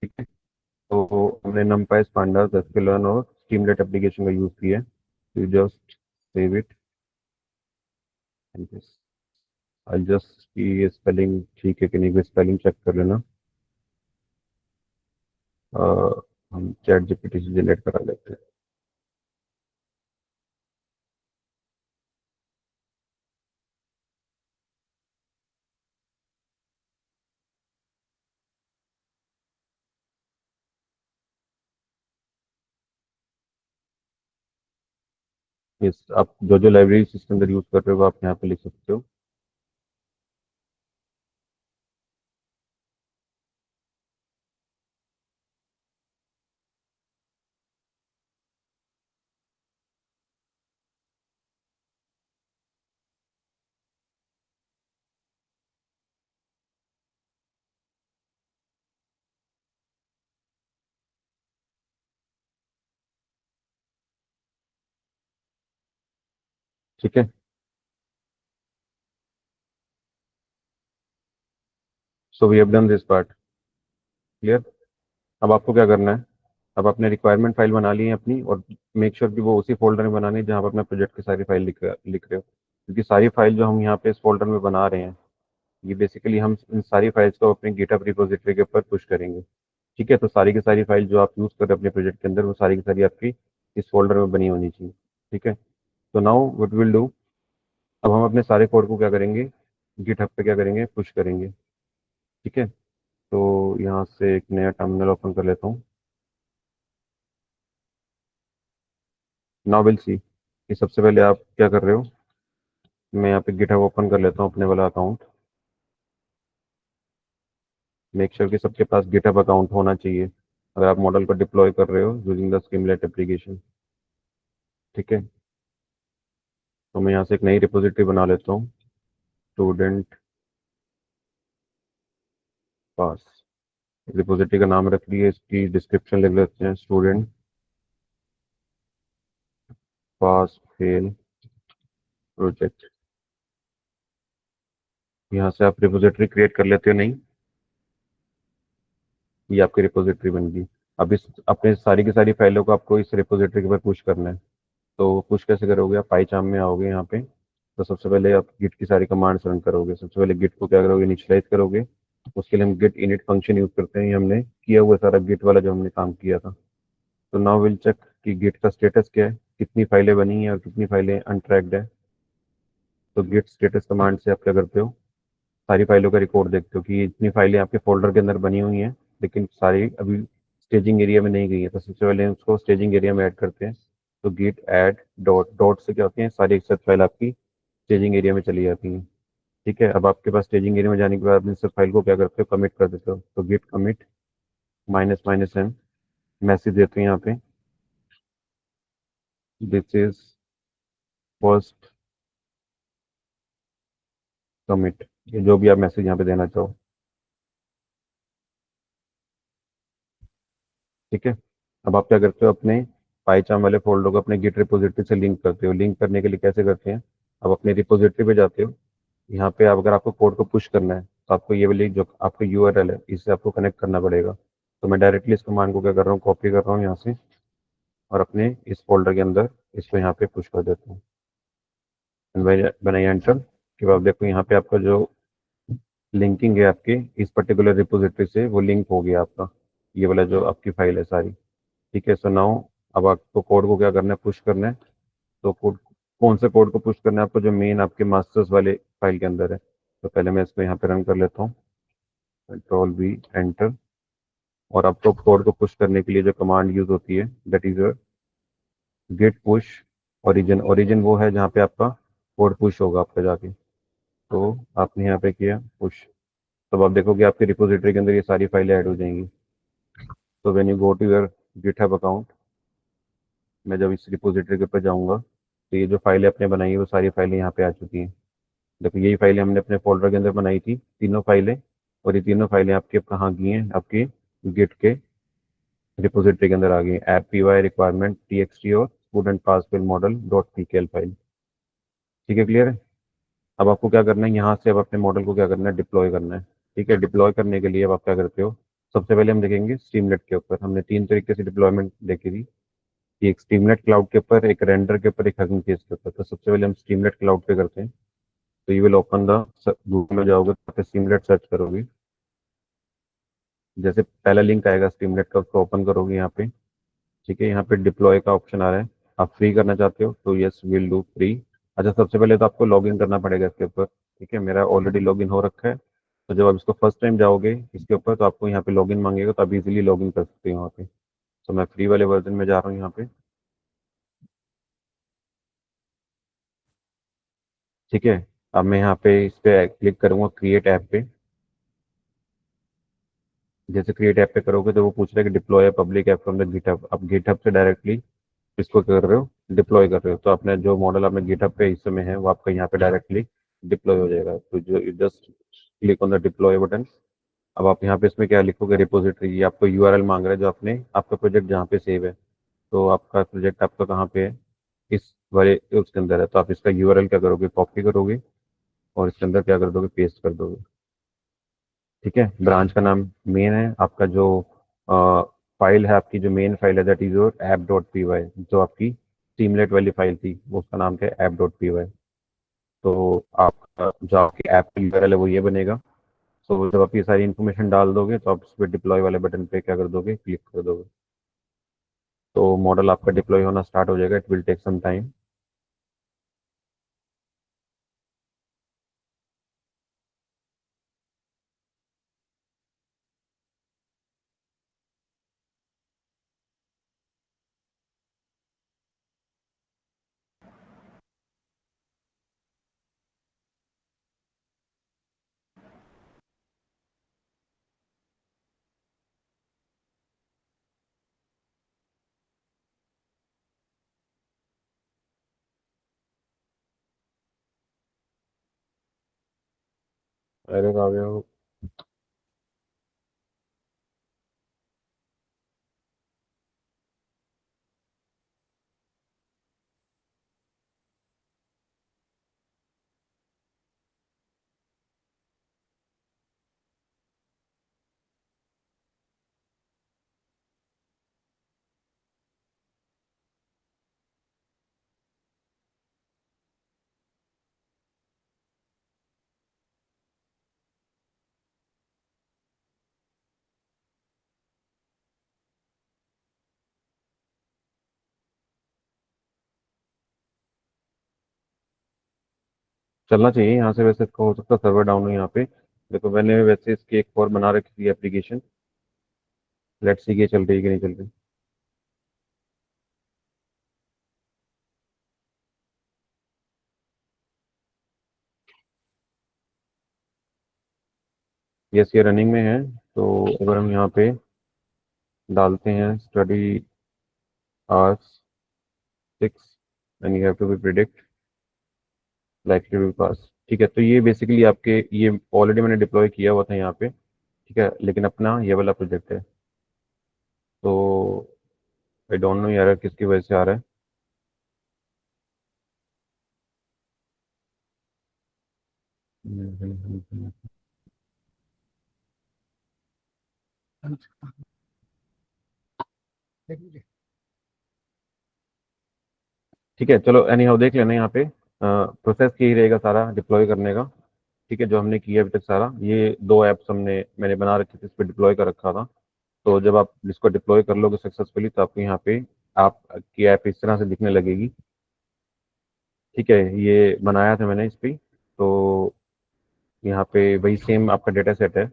ठीक है। तो हमने नमपाई, पांडास, एसकेलन और स्ट्रीमलेट एप्लीकेशन का यूज़ किया है। You just save it and this, I just की ये स्पेलिंग ठीक है कि नहीं, स्पेलिंग चेक कर लेना। अ, हम चैट जीपीटी से जनरेट करा लेते हैं। यस, आप जो जो लाइब्रेरी इसके अंदर यूज़ कर रहे हो वो आप यहाँ पे लिख सकते हो। ठीक है। So we have done this part. Clear. अब आपको क्या करना है, अब आपने रिक्वायरमेंट फाइल बना ली है अपनी, और मेक श्योर कि वो उसी फोल्डर में बनानी है जहाँ पर अपने प्रोजेक्ट की सारी फाइल लिख रहे हो, क्योंकि सारी फाइल जो हम यहाँ पे इस फोल्डर में बना रहे हैं, ये बेसिकली हम इन सारी फाइल्स को अपने गिटहब रिपोजिटरी के ऊपर पुश करेंगे। ठीक है। तो सारी की सारी फाइल जो आप यूज़ कर रहे हो अपने प्रोजेक्ट के अंदर, वो सारी की सारी आपकी इस फोल्डर में बनी होनी चाहिए। ठीक है। तो नाउ व्हाट विल डू, अब हम अपने सारे कोड को क्या करेंगे, गिटहब पे क्या करेंगे, पुश करेंगे। ठीक है। तो यहाँ से एक नया टर्मिनल ओपन कर लेता हूँ। नाउ विल सी कि सबसे पहले आप क्या कर रहे हो। मैं यहाँ पे गिटहब ओपन कर लेता हूँ अपने वाला अकाउंट। मेक श्योर कि सबके पास गिटहब अकाउंट होना चाहिए अगर आप मॉडल को डिप्लॉय कर रहे हो यूजिंग द स्किमलेट एप्लीकेशन। ठीक है। तो मैं यहाँ से एक नई रिपोजिटरी बना लेता हूँ, स्टूडेंट पास। रिपोजिटरी का नाम रख लिए, इसकी डिस्क्रिप्शन लिख लेते हैं, स्टूडेंट पास फेल प्रोजेक्ट। यहाँ से आप रिपोजिटरी क्रिएट कर लेते हो नहीं, ये आपकी रिपोजिटरी बन गई। अब इस अपने सारी की सारी फाइलों को आपको इस रिपोजिटरी के ऊपर पुश करना है। तो पुश कैसे करोगे, आप पाईचार्म में आओगे यहाँ पे। तो सबसे पहले आप गिट की सारी कमांड्स रन करोगे। सबसे पहले गिट को क्या करोगे, इनिशियलाइज करोगे। उसके लिए हम गिट इनिट फंक्शन यूज करते हैं, ये हमने किया हुआ सारा गिट वाला जो हमने काम किया था। तो नाउ विल चेक कि गिट का स्टेटस क्या है, कितनी फाइलें बनी हैं और कितनी फाइलें अनट्रैक्ड है। तो गिट स्टेटस कमांड से आप क्या करते हो, सारी फाइलों का रिकॉर्ड देखते हो कि इतनी फाइलें आपके फोल्डर के अंदर बनी हुई हैं, लेकिन सारी अभी स्टेजिंग एरिया में नहीं गई है। तो सबसे पहले उसको स्टेजिंग एरिया में ऐड करते हैं। तो गिट ऐड डॉट डॉट से क्या होती है, सारी एक साथ फाइल आपकी स्टेजिंग एरिया में चली जाती है। ठीक है। अब आपके पास स्टेजिंग एरिया में जाने के बाद आप इन सब फाइल को क्या करते हो, कमिट कर देते हो। तो git commit minus minus n message देते हैं यहाँ पे, दिस इज फर्स्ट कमिट, ये जो भी आप मैसेज यहाँ पे देना चाहो। ठीक है। अब आप क्या करते हो, अपने पाईचार्म वाले फोल्डर को अपने गिट रिपोजिटरी से लिंक करते हो। लिंक करने के लिए कैसे करते हैं, अब अपने रिपोजिटरी पे जाते हो। यहाँ पे आप, अगर आपको कोड को पुश करना है तो आपको ये वाली जो आपका यूआरएल है इससे आपको कनेक्ट करना पड़ेगा। तो मैं डायरेक्टली इस कमांड को क्या कर रहा हूँ, कॉपी कर रहा हूँ यहाँ से, और अपने इस फोल्डर के अंदर इसको यहाँ पे पुश कर देता हूँ। बनाइए एंटर के बाद देखो यहाँ पे आपका जो लिंकिंग है आपके इस पर्टिकुलर रिपोजिटरी से, वो लिंक हो गया आपका, ये वाला जो आपकी फाइल है सारी। ठीक है। सो नाउ अब आपको कोड को क्या करना है, पुश करना है। तो कोड, कौन से कोड को पुश करना है आपको, जो मेन आपके मास्टर्स वाले फाइल के अंदर है। तो पहले मैं इसको यहाँ पे रन कर लेता हूँ, कंट्रोल वी एंटर। और आपको कोड को पुश करने के लिए जो कमांड यूज होती है, that is get push origin. Origin वो है जहाँ पे आपका कोड पुश होगा आपका जाके। तो आपने यहाँ पे किया पुश, तब आप देखोगे आपके रिपोजिटरी के अंदर ये सारी फाइलें ऐड हो जाएंगी। तो when you go to your GitHub account, मैं जब इस रिपोजिटरी के ऊपर जाऊंगा तो ये जो फाइलें आपने बनाई है वो सारी फाइलें यहाँ पे आ चुकी हैं। देखो यही फाइलें हमने अपने फोल्डर के अंदर बनाई थी, तीनों फाइलें। और ये तीनों फाइलें आपके कहाँ गई हैं, आपकी गिट के रिपोजिटरी के अंदर आ गई, app P Y requirement T X T और student pass fail model dot P K L file. ठीक है, क्लियर है। अब आपको क्या करना है, यहाँ से अब अपने मॉडल को क्या करना है, डिप्लॉय करना है। ठीक है, डिप्लॉय करने के लिए अब आप क्या करते हो, सबसे पहले हम देखेंगे स्ट्रीमलेट के ऊपर। हमने तीन तरीके से डिप्लॉयमेंट देखी थी, कि एक स्ट्रीमलेट क्लाउड के ऊपर, एक रेंडर के ऊपर, एक हगिंग फेस के ऊपर। तो सबसे पहले हम स्ट्रीमलेट क्लाउड पे करते हैं। तो you will open the, Google में जाओगे तो स्ट्रीमलेट सर्च करोगे, जैसे पहला लिंक आएगा स्ट्रीमलेट का उसको ओपन करोगे यहाँ पे। ठीक है, यहाँ पे डिप्लॉय का ऑप्शन आ रहा है, आप फ्री करना चाहते हो तो यस विल डू फ्री। अच्छा, सबसे पहले तो आपको लॉगिन करना पड़ेगा इसके ऊपर। ठीक है, मेरा ऑलरेडी लॉगिन हो रखा है। तो जब आप इसको फर्स्ट टाइम जाओगे इसके ऊपर तो आपको यहाँ पे लॉगिन मांगेगा, तो आप इजीली लॉगिन कर सकते हो यहाँ पे। तो मैं फ्री वाले वर्जन में जा रहा हूँ यहाँ पे। ठीक है, अब मैं यहाँ पे इस पे क्लिक करूंगा क्रिएट ऐप पे। जैसे क्रिएट ऐप पे करोगे तो वो पूछ रहा है कि deploy public app from the GitHub. आप गिटहब से डायरेक्टली इसको क्या कर रहे हो, डिप्लॉय कर रहे हो। तो आपने जो मॉडल आपने गिटहब पे इस समय है वो आपका यहाँ पे डायरेक्टली डिप्लॉय हो जाएगा। तो जो just click on the deploy button. अब आप यहाँ पे इसमें क्या लिखोगे, रिपोजिटरी, ये आपको यूआरएल मांग रहा है जो आपने आपका प्रोजेक्ट जहाँ पे सेव है। तो आपका प्रोजेक्ट आपका कहाँ पे है, इस वाले उसके अंदर है। तो आप इसका यूआरएल क्या करोगे, कॉपी करोगे और इसके अंदर क्या कर दोगे, पेस्ट कर दोगे। ठीक है, ब्रांच का नाम मेन है आपका, जो फाइल है आपकी, जो मेन फाइल है that is your app dot P Y. जो आपकी स्टीमलेट वाली फाइल थी वो उसका नाम क्या है, ऐप डॉट पी वाई। तो आपका जो आपकी ऐप की यूआरएल है वो ये बनेगा। तो जब आप ये सारी इन्फॉर्मेशन डाल दोगे तो आप उस पर डिप्लॉय वाले बटन पे क्या कर दोगे, क्लिक कर दोगे। तो मॉडल आपका डिप्लॉय होना स्टार्ट हो जाएगा, it will take some time. अरे आ गया वो। चलना चाहिए यहाँ से, वैसे इसका हो सकता है सर्वर डाउन हो यहाँ पे। देखो मैंने वैसे इसकी एक और बना रखी थी एप्लीकेशन, लेट्स सी ये चल रही है कि नहीं चल रही। यस, ये रनिंग में है। तो अगर हम यहाँ पे डालते हैं study hours 6 and you have to be predict likely to pass. ठीक है, तो ये बेसिकली आपके, ये ऑलरेडी मैंने डिप्लॉय किया हुआ था यहाँ पे। ठीक है, लेकिन अपना ये वाला प्रोजेक्ट है। तो आई डोंट नो यार किसकी वजह से आ रहा है। ठीक है, चलो एनी हाउ देख लेना यहाँ पे। प्रोसेस यही रहेगा सारा डिप्लॉय करने का। ठीक है, जो हमने किया अभी तक सारा, ये दो ऐप्स मैंने बना रखी थी, इस पर डिप्लॉय कर रखा था। तो जब आप इसको डिप्लॉय कर लोगे सक्सेसफुली तो आपको यहाँ पे आपकी ऐप इस तरह से दिखने लगेगी। ठीक है, ये बनाया था मैंने इस पे। तो यहाँ पे वही सेम आपका डेटा सेट है।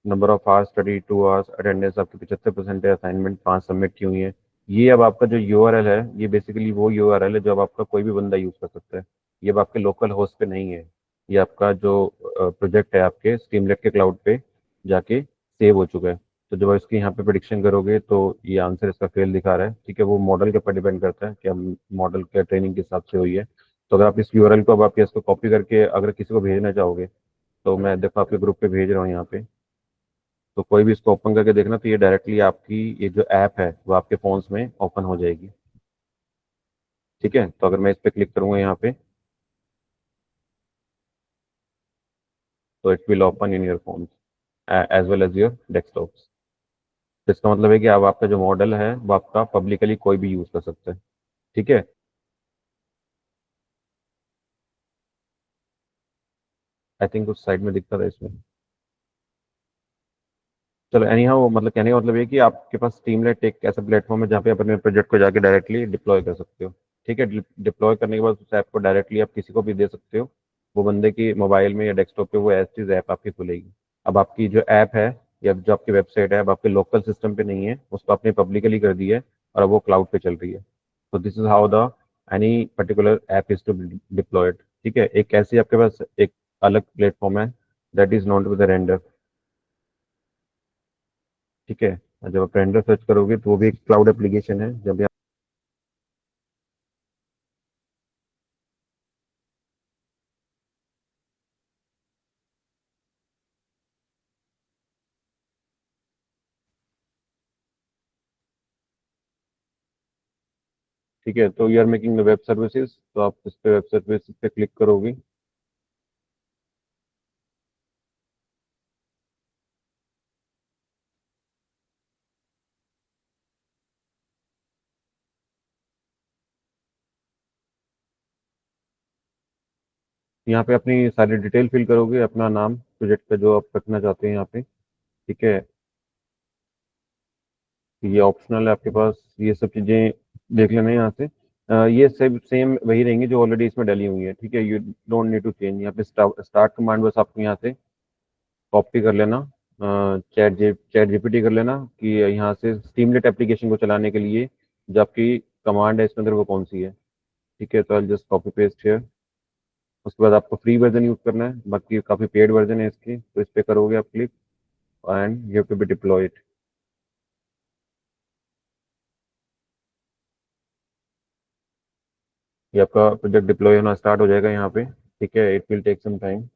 Number of hours study 2 hours, attendance आपकी 75% है, असाइनमेंट 5 सबमिट की हुई है। ये अब आपका जो यूआरएल है ये बेसिकली वो यूआरएल है जो अब आपका कोई भी बंदा यूज़ कर सकता है। ये अब आपके लोकल होस्ट पे नहीं है। ये आपका जो प्रोजेक्ट है आपके स्ट्रीमलेट के क्लाउड पे जाके सेव हो चुका है। तो जब आप इसकी यहाँ पे प्रिडिक्शन करोगे तो ये आंसर इसका फेल दिखा रहा है। ठीक है, वो मॉडल के ऊपर डिपेंड करता है कि हम मॉडल क्या ट्रेनिंग के हिसाब से हुई है। तो अगर आप इस यूआरएल को अब आप इसको कॉपी करके अगर किसी को भेजना चाहोगे, तो मैं देखो आपके ग्रुप पे भेज रहा हूँ यहाँ पे। तो कोई भी इसको ओपन करके देखना, तो ये डायरेक्टली आपकी ये जो ऐप है वो आपके फोन्स में ओपन हो जाएगी। ठीक है, तो अगर मैं इस पर क्लिक करूंगा यहाँ पे, तो it will open in your phone as well as your desktop. तो इसका मतलब है कि अब आपका जो मॉडल है वो आपका पब्लिकली कोई भी यूज कर सकता है। ठीक है, आई थिंक उस साइड में दिखता था इसमें। चलो एनी हाउ, मतलब कहने का मतलब ये है कि आपके पास स्ट्रीमलाइट एक ऐसा प्लेटफॉर्म है जहाँ पे आप अपने प्रोजेक्ट को जाके डायरेक्टली डिप्लॉय कर सकते हो। ठीक है, डिप्लॉय करने के बाद उस ऐप को डायरेक्टली आप किसी को भी दे सकते हो। वो बंदे की मोबाइल में या डेस्कटॉप पे वो एज चीज ऐप आपकी खुलेगी। अब आपकी जो ऐप है या जो आपकी वेबसाइट है अब आपके लोकल सिस्टम पे नहीं है, उसको आपने पब्लिकली कर दी है और अब वो क्लाउड पे चल रही है। तो this is how the any particular app is to deployed. ठीक है, एक ऐसी आपके पास एक अलग प्लेटफॉर्म है that is not with render. ठीक है, और जब आप रेंडर सर्च करोगे तो वो भी एक क्लाउड एप्लीकेशन है। जब ठीक है, तो you are making the web services, तो आप इस पे वेब सर्विसेज पे क्लिक करोगे। यहाँ पे अपनी सारी डिटेल फिल करोगे, अपना नाम, प्रोजेक्ट का जो आप रखना चाहते हैं यहाँ पे। ठीक है, ये ऑप्शनल है आपके पास, ये सब चीज़ें देख लेना है यहाँ से। ये सब सेम वही रहेंगी जो ऑलरेडी इसमें डली हुई है। ठीक है, you don't need to change. यहाँ पे स्टार्ट कमांड बस आपको यहाँ से कॉपी कर लेना, चैट जीपीटी कर लेना कि यहाँ से स्टीमलेट एप्लीकेशन को चलाने के लिए जो आपकी कमांड है इसके अंदर वो कौन सी है। ठीक है, तो I just copy paste here. उसके बाद आपको फ्री वर्जन यूज करना है, बाकी काफ़ी पेड वर्जन है इसकी, तो इस पे करोगे आप click and you have to be deployed. ये आपका प्रोजेक्ट डिप्लॉय होना स्टार्ट हो जाएगा यहाँ पे। ठीक है, it will take some time.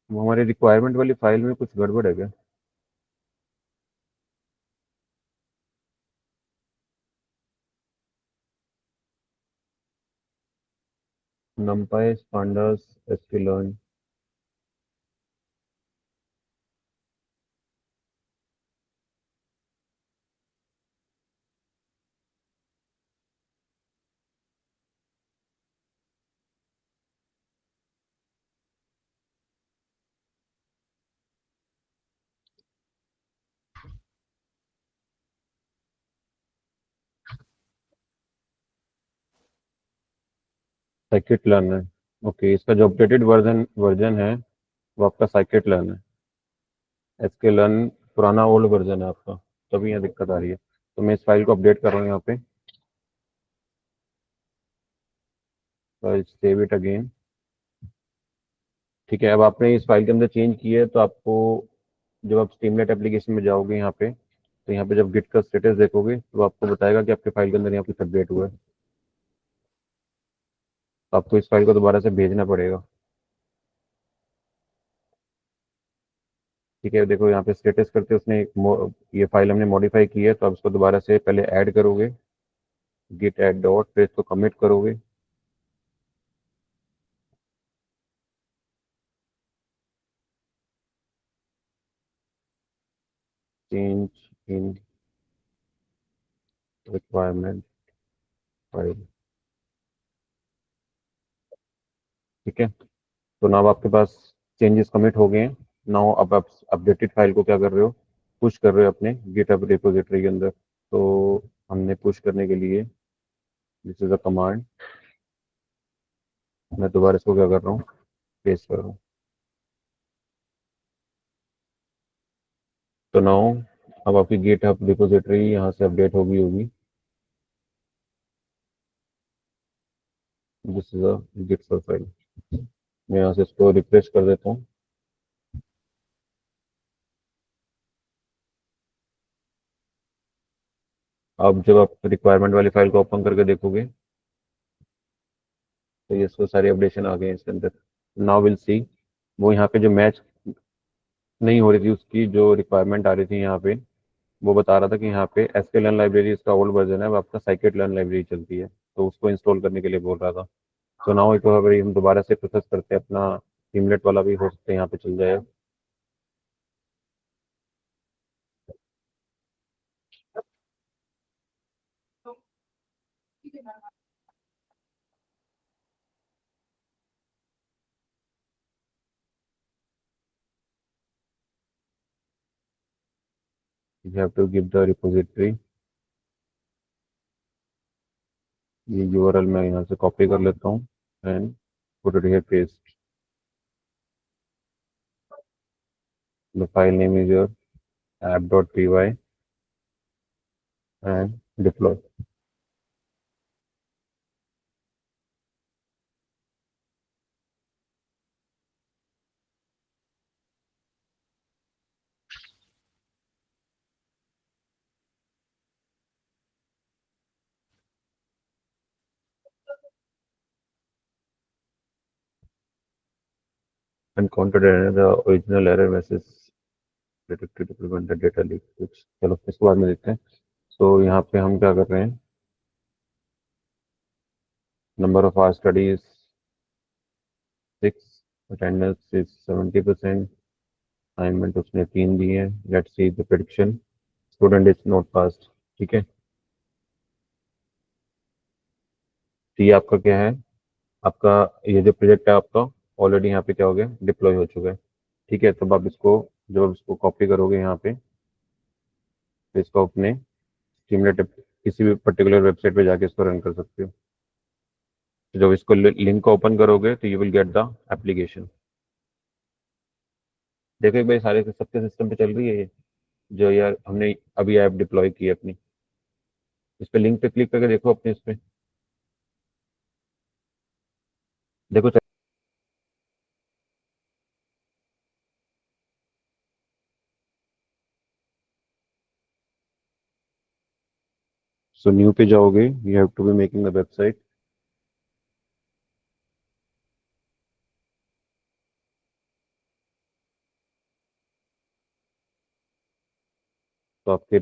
हमारी रिक्वायरमेंट वाली फाइल में कुछ गड़बड़ है क्या? numpy pandas sklearn। Scikit learn है। ओके, इसका जो अपडेटेड वर्जन वर्जन है वो आपका साइकिट लर्न है। एसके लर्न पुराना ओल्ड वर्जन है आपका, तभी यहाँ दिक्कत आ रही है। तो मैं इस फाइल को अपडेट कर रहा हूँ यहाँ पे। Save it again. ठीक है, अब आपने इस फाइल के अंदर चेंज किया है, तो आपको जब आप स्ट्रीमलाइट एप्लीकेशन में जाओगे यहाँ पे, तो यहाँ पे जब गिट का स्टेटस देखोगे तो आपको बताएगा कि आपके फाइल के अंदर यहाँ कुछ अपडेट हुआ है। तो आपको इस फाइल को दोबारा से भेजना पड़ेगा। ठीक है, देखो यहाँ पे स्टेटस करते उसने ये फाइल हमने मॉडिफाई की है, तो आप इसको दोबारा से पहले ऐड करोगे, गिट ऐड डॉट, फिर इसको कमिट करोगे। Change in requirement file. ठीक है, तो नाउ आपके पास चेंजेस कमिट हो गए हैं। नाउ अब आप अपडेटेड फाइल को क्या कर रहे हो, पुश कर रहे हो अपने गिटहब रिपोजिटरी के अंदर। तो हमने पुश करने के लिए दिस इज अ कमांड। मैं दोबारा इसको क्या कर रहा हूँ, पेस्ट कर रहा हूँ। तो नाउ अब आपकी गिटहब रिपोजिटरी यहाँ से अपडेट होगी होगी। This is a git file. मैं यहाँ से इसको रिफ्रेश कर देता हूँ। अब जब आप रिक्वायरमेंट वाली फाइल को ओपन करके देखोगे तो ये इसको सारी अपडेशन आ गए हैं इसके अंदर। नाउ विल सी, वो यहाँ पे जो मैच नहीं हो रही थी उसकी जो रिक्वायरमेंट आ रही थी यहाँ पे, वो बता रहा था कि यहाँ पे एसक्यूएल लाइब्रेरी इसका ओल्ड वर्जन है, अब आपका साइकिट लर्न लाइब्रेरी चलती है, तो उसको इंस्टॉल करने के लिए बोल रहा था। तो नाउ एक बार हम दोबारा से प्रोसेस करते हैं अपना टीमलेट वाला भी, हो सकता है यहाँ पे चल जाए। You have to give the repository. ये यूआरएल मैं यहाँ से कॉपी कर लेता हूँ and put it here paste. The file name is your app.py and deploy. Encountered another original error message detected to prevent the data leak, कुछ चलो इसके बाद में देखते हैं। तो यहाँ पे हम क्या कर रहे हैं, number of hour study is 6, attendance is 70%, assignment उसने 3 दिए हैं। Let's see the prediction, student is not passed. ठीक है, तो ये आपका क्या है, आपका ये जो प्रोजेक्ट है आपका ऑलरेडी यहाँ पे क्या हो गया, डिप्लॉय हो चुका है। ठीक है, तब आप इसको, जब आप इसको कॉपी करोगे यहाँ पे, तो इसको अपने स्टीमलेट किसी भी पर्टिकुलर वेबसाइट पे जाके इसको रन कर सकते हो। तो जब इसको लिंक को ओपन करोगे तो you will get the application. देखो एक भाई, सारे सबके सिस्टम पे चल रही है ये, जो यार हमने अभी ऐप डिप्लॉय की है अपनी। इस पे लिंक पे क्लिक करके देखो अपने इस पे, देखो। सो न्यू पे जाओगे, you have to be making the website. तो आपके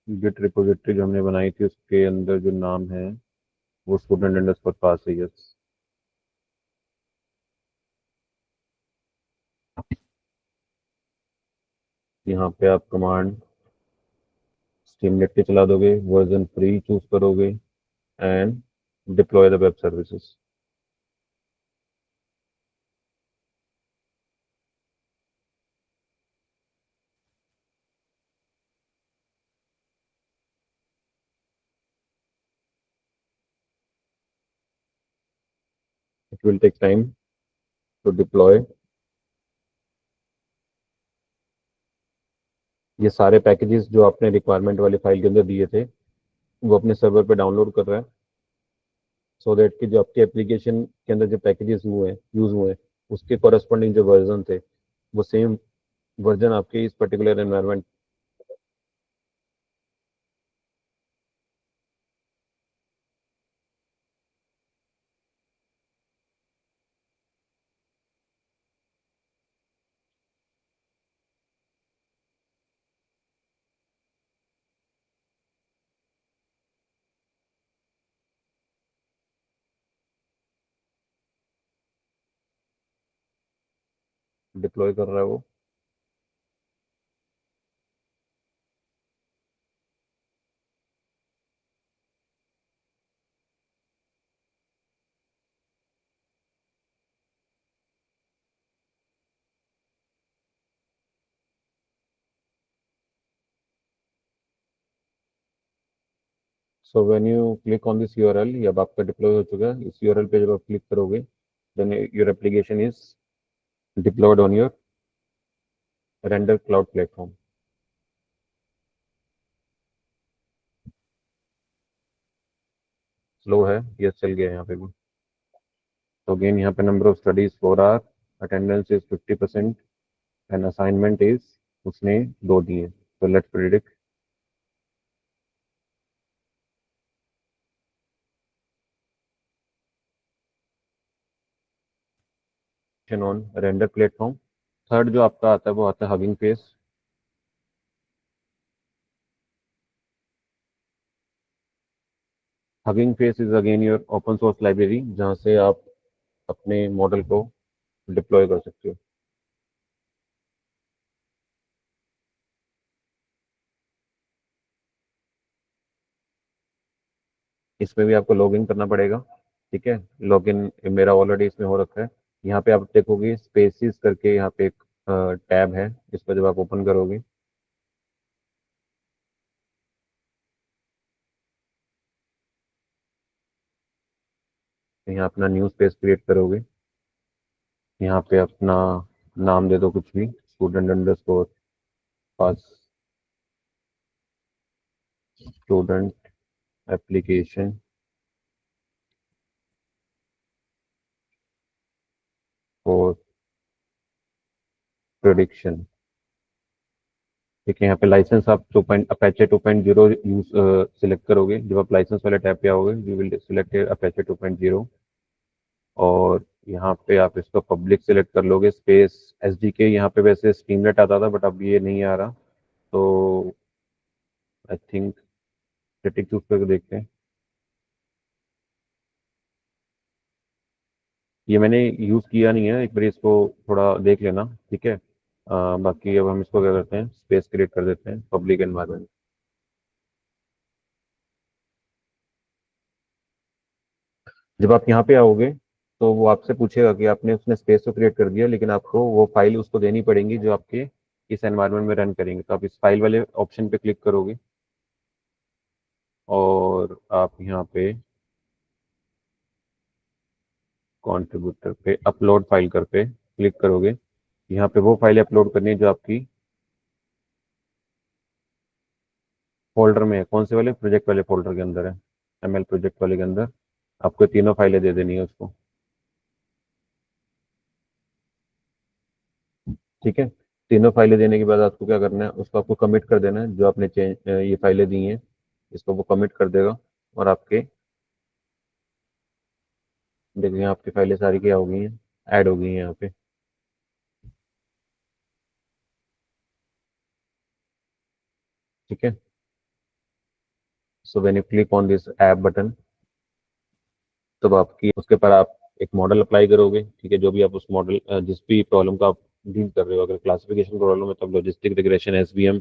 गिट रिपोजिटरी जो हमने बनाई थी उसके अंदर जो नाम है वो स्टूडेंट अंडरस्कोर पास है, यस। यहाँ पे आप कमांड स्टीमलेट पे चला दोगे, वर्जन फ्री चूज करोगे and deploy the web services. It will take time to deploy. ये सारे पैकेजेस जो आपने रिक्वायरमेंट वाली फाइल के अंदर दिए थे वो अपने सर्वर पे डाउनलोड कर रहा है, सो दैट कि जो आपके एप्लीकेशन के अंदर जो पैकेजेस हुए हैं, यूज हुए हैं, उसके कॉरेस्पॉन्डिंग जो वर्जन थे वो सेम वर्जन आपके इस पर्टिकुलर एनवायरनमेंट डिप्लॉय कर रहा है वो। So when you click on this URL, ये अब आपका डिप्लॉय हो चुका है। इस यूआरएल पे जब आप क्लिक करोगे, then your application is deployed on your Render cloud platform. Slow है, ये चल गया यहाँ पे भी। तो अगेन यहाँ पे number of studies 4 hour, attendance is 50% and assignment is, उसने 2 दिए। तो let's predict on Render platform. Third जो आपका आता है वो आता है Hugging Face. Hugging Face is again your open source library, जहाँ से आप अपने मॉडल को डिप्लॉय कर सकते हो। इसमें भी आपको लॉगिन करना पड़ेगा, ठीक है। लॉगिन मेरा ऑलरेडी इसमें हो रखा है। यहाँ पे आप देखोगे स्पेसिस करके, यहाँ पे एक टैब है, इसको जब आप ओपन करोगे, तो यहाँ अपना न्यू स्पेस क्रिएट करोगे। यहाँ पे अपना नाम दे दो कुछ भी, student underscore pass, student application for prediction. ठीक है, यहाँ पे लाइसेंस आप अपेचे 2.0 यूज सिलेक्ट करोगे। जब आप लाइसेंस वाले टैब पे आओगे, यू विल सिलेक्ट अपेचे 2.0, और यहाँ पे आप इसको पब्लिक सिलेक्ट कर लोगे। स्पेस एसडीके, यहाँ पे वैसे स्ट्रीमलेट आता था बट अब ये नहीं आ रहा, तो आई थिंक सेटिंग चूज करके देखते हैं। ये मैंने यूज़ किया नहीं है, एक बार इसको थोड़ा देख लेना, ठीक है। बाकी अब हम इसको क्या करते हैं, स्पेस क्रिएट कर देते हैं पब्लिक एनवायरनमेंट। जब आप यहाँ पे आओगे, तो वो आपसे पूछेगा कि आपने उसने स्पेस तो क्रिएट कर दिया, लेकिन आपको वो फाइल उसको देनी पड़ेगी जो आपके इस एनवायरनमेंट में रन करेंगे। तो आप इस फाइल वाले ऑप्शन पे क्लिक करोगे, और आप यहाँ पे कंट्रीब्यूटर पे अपलोड फाइल कर पे क्लिक करोगे। यहाँ पे वो फाइल अपलोड करनी है जो आपकी फोल्डर में है। कौन से वाले, प्रोजेक्ट वाले फोल्डर के अंदर है, एमएल प्रोजेक्ट वाले के अंदर आपको तीनों फाइलें दे देनी है उसको, ठीक है। तीनों फाइलें देने के बाद आपको क्या करना है, उसको आपको कमिट कर देना है। जो आपने चेंज ये फाइलें दी हैं, इसको वो कमिट कर देगा, और आपके देखिए आपकी फाइलें सारी क्या हो गई हैं, ऐड हो गई हैं यहाँ पे, ठीक है। So when you click on this app button, तब आपकी उसके पर आप एक मॉडल अप्लाई करोगे, ठीक है। जो भी आप उस मॉडल जिस भी प्रॉब्लम का आप डील कर रहे हो, अगर क्लासिफिकेशन प्रॉब्लम है तब logistic regression, SVM,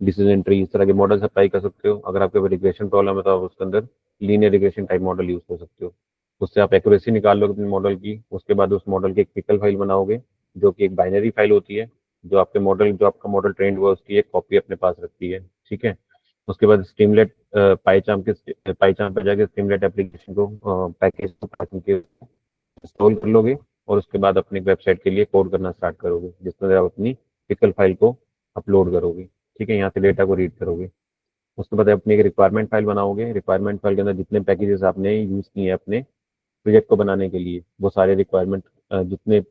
decision tree, इस तरह के मॉडल्स अप्लाई कर सकते हो। अगर आपके रिग्रेशन प्रॉब्लम है तो आप उसके अंदर linear regression type model use कर सकते हो। उससे आप एक्यूरेसी निकाल लोगे अपने मॉडल की। उसके बाद उस मॉडल की एक पिकल फाइल बनाओगे, जो कि एक बाइनरी फाइल होती है, जो आपके मॉडल, जो आपका मॉडल ट्रेंड हुआ उसकी एक कॉपी अपने पास रखती है, ठीक है। उसके बाद स्ट्रीमलेट पाईचाम पे जाके स्ट्रीमलेट एप्लीकेशन को पैकेज के इंस्टॉल कर लोगे, और उसके बाद अपनी वेबसाइट के लिए कोड करना स्टार्ट करोगे, जिसमें आप अपनी पिकल फाइल को अपलोड करोगे, ठीक है। यहाँ से डेटा को रीड करोगे। उसके बाद अपनी एक रिक्वायरमेंट फाइल बनाओगे। रिक्वायरमेंट फाइल के अंदर जितने पैकेजेस आपने यूज़ किए हैं अपने प्रोजेक्ट को बनाने के लिए, वो सारे रिक्वायरमेंट, जितने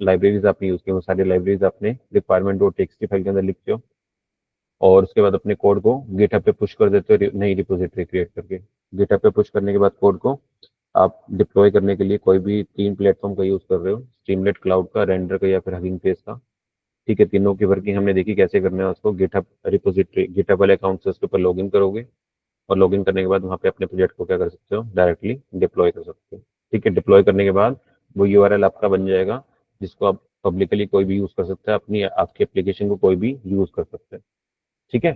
लाइब्रेरीज आपने यूज़ किए, वो सारी लाइब्रेरीज आपने रिक्वायरमेंट डॉट टेक्स्ट फाइल के अंदर लिखते हो, और उसके बाद अपने कोड को गिटहब पे पुश कर देते हो नई रिपोजिटरी क्रिएट करके। गिटहब पे पुश करने के बाद कोड को आप डिप्लॉय करने के लिए कोई भी 3 प्लेटफॉर्म का यूज़ कर रहे हो, स्ट्रीमलेट क्लाउड का, रेंडर का, या फिर हगिंग फेस का, ठीक है। तीनों की वर्किंग हमने देखी कैसे करना है। उसको गिटहब रिपोजिटरी, गिटहब वाले अकाउंट से उसके ऊपर लॉगिन करोगे, और लॉगिन करने के बाद वहाँ पे अपने प्रोजेक्ट को क्या कर सकते हो, डायरेक्टली डिप्लॉय कर सकते हो, ठीक है। डिप्लॉय करने के बाद वो यूआरएल आपका बन जाएगा, जिसको आप पब्लिकली कोई भी यूज़ कर सकता है, अपनी आपकी एप्लीकेशन को कोई भी यूज़ कर सकता है, ठीक है।